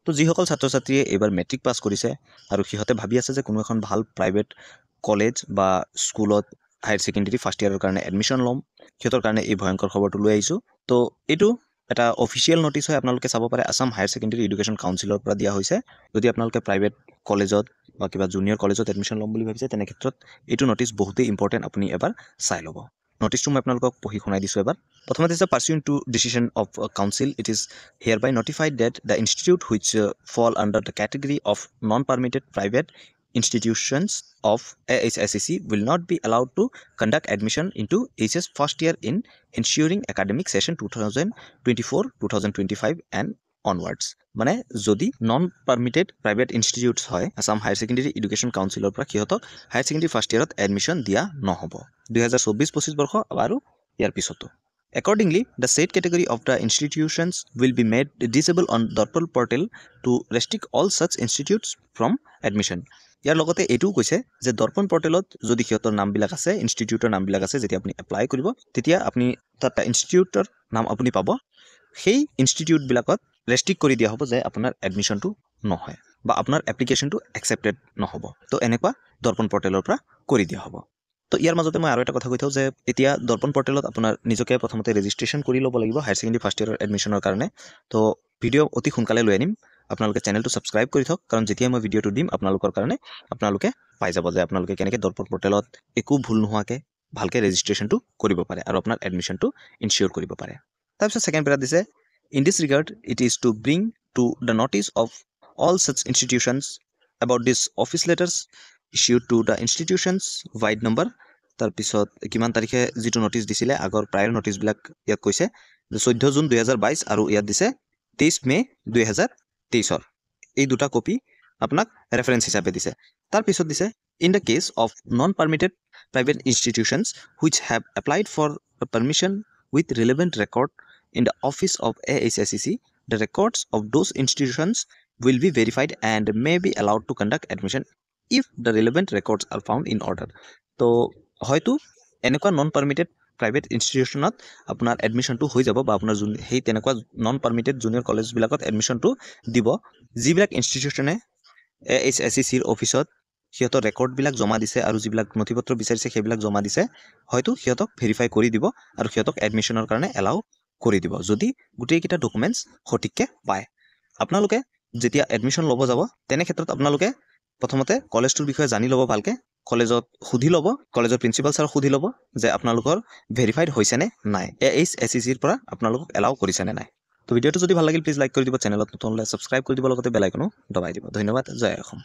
তো যিসকল ছাত্ৰ ছাত্ৰীয়ে এইবাৰ মেট্ৰিক পাছ কৰিছে আৰু সিহঁতে ভাবি আছে যে কোনো এখন ভাল প্ৰাইভেট কলেজ বা স্কুলত হায়াৰ ছেকেণ্ডেৰী ফাৰ্ষ্ট ইয়াৰৰ কাৰণে এডমিশ্যন ল'ম, সিহঁতৰ কাৰণে এই ভয়ংকৰ খবৰটো লৈ আহিছোঁ। তো এইটো এটা অফিচিয়েল নটিচ হয়, আপোনালোকে চাব পাৰে আছাম হায়াৰ ছেকেণ্ডেৰী এডুকেশ্যন কাউন্সিলৰ পৰা দিয়া হৈছে। যদি আপোনালোকে প্ৰাইভেট কলেজত বা কিবা জুনিয়ৰ কলেজত এডমিশ্যন ল'ম বুলি ভাবিছে, তেনে ক্ষেত্ৰত এইটো নটিচ বহুতেই ইম্পৰ্টেণ্ট, আপুনি এবাৰ চাই ল'ব। নটিচটো মই আপোনালোকক পঢ়ি শুনাই দিছোঁ এবাৰ। প্ৰথমতে দিছে pursuant to decision of council, it is hereby notified that the institute which fall under the category of non-permitted private institutions of AHSCC will not be allowed to conduct admission into HS first year in ensuing academic session 2024-2025 and onwards. মানে যদি non permitted private institutes হয় Assam higher secondary education কাউন্সিলৰ পৰা সিহঁতক higher secondary first ইয়াৰত admission দিয়া নহ'ব 2024-25 বৰ্ষ আৰু ইয়াৰ পিছতো। Accordingly, the said category of the institutions will be made disable on Darpal portal to restrict all such institutes from admission. ইয়াৰ লগতে এইটোও কৈছে যে দৰ্পণ পৰ্টেলত যদি সিহঁতৰ নামবিলাক আছে, ইনষ্টিটিউটৰ নামবিলাক আছে, যেতিয়া আপুনি এপ্লাই কৰিব তেতিয়া আপুনি তাত ইনষ্টিটিউটৰ নাম আপুনি পাব, সেই ইনষ্টিটিউটবিলাকত ৰেষ্ট্ৰিক্ট কৰি দিয়া হ'ব যে আপোনাৰ এডমিশ্যনটো নহয় বা আপোনাৰ এপ্লিকেশ্যনটো একচেপ্টেড নহ'ব। তো এনেকুৱা দৰ্পণ পৰ্টেলৰ পৰা কৰি দিয়া হ'ব। তো ইয়াৰ মাজতে মই আৰু এটা কথা কৈ থওঁ যে এতিয়া দৰ্পণ পৰ্টেলত আপোনাৰ নিজকে প্ৰথমতে ৰেজিষ্ট্ৰেশ্যন কৰি ল'ব লাগিব হায়াৰ ছেকেণ্ডেৰী ফাৰ্ষ্ট ইয়াৰৰ এডমিশ্যনৰ কাৰণে। তো ভিডিঅ' অতি সোনকালে লৈ আনিম, আপোনালোকে চেনেলটো ছাবস্ক্ৰাইব কৰি থওক, কাৰণ যেতিয়া মই ভিডিঅ'টো দিম আপোনালোকৰ কাৰণে আপোনালোকে পাই যাব যে আপোনালোকে কেনেকৈ দৰ্পণ পৰ্টেলত একো ভুল নোহোৱাকৈ ভালকৈ ৰেজিষ্ট্ৰেশ্যনটো কৰিব পাৰে আৰু আপোনাৰ এডমিশ্যনটো ইনচিয়'ৰ কৰিব পাৰে। তাৰপিছত ছেকেণ্ড পেৰাত দিছে in this regard it is two bring to the notice of all such institutions about this office letters issued to the institutions wide number। তাৰপিছত কিমান তাৰিখে যিটো নটিচ দিছিলে আগৰ প্ৰায়ৰ নটিচবিলাক ইয়াত কৈছে যে 14 জুন 2022 আৰু ইয়াত দিছে 23 মে 2023। এই দুটা কপি আপোনাক ৰেফাৰেঞ্চ হিচাপে দিছে। তাৰপিছত দিছে in the case of non permitted private institutions which have applied for permission with relevant record in the office of AHSCC, the records of those institutions will be verified and may be allowed to conduct admission if the relevant records are found in order। তো হয়তো এনেকুৱা non permitted private ইনষ্টিটিউশ্যনত আপোনাৰ এডমিশ্যনটো হৈ যাব বা আপোনাৰ সেই তেনেকুৱা নন পাৰ্মিটেড জুনিয়ৰ কলেজবিলাকত এডমিশ্যনটো দিব যিবিলাক ইনষ্টিটিউশ্যনে AHSCCৰ অফিচত সিহঁতৰ ৰেকৰ্ডবিলাক জমা দিছে আৰু যিবিলাক নথিপত্ৰ বিচাৰিছে সেইবিলাক জমা দিছে, হয়তো সিহঁতক ভেৰিফাই কৰি দিব আৰু সিহঁতক এডমিশ্যনৰ কাৰণে এলাউ কৰি দিব যদি গোটেইকেইটা ডকুমেণ্টছ সঠিককৈ পায়। আপোনালোকে যেতিয়া এডমিশ্যন ল'ব যাব তেনে ক্ষেত্ৰত আপোনালোকে প্ৰথমতে কলেজটোৰ বিষয়ে জানি ল'ব ভালকৈ, কলেজত সুধি ল'ব, কলেজৰ প্ৰিন্সিপাল ছাৰক সুধি ল'ব যে আপোনালোকৰ ভেৰিফাইড হৈছেনে নাই, AHSCCৰ পৰা আপোনালোকক এলাউ কৰিছেনে নাই। তো ভিডিঅ'টো যদি ভাল লাগিল প্লিজ লাইক কৰি দিব, চেনেলত নতুন হ'লে ছাবস্ক্ৰাইব কৰি দিব, লগতে বেল আইকনো দবাই দিব। ধন্যবাদ, জয় অসম।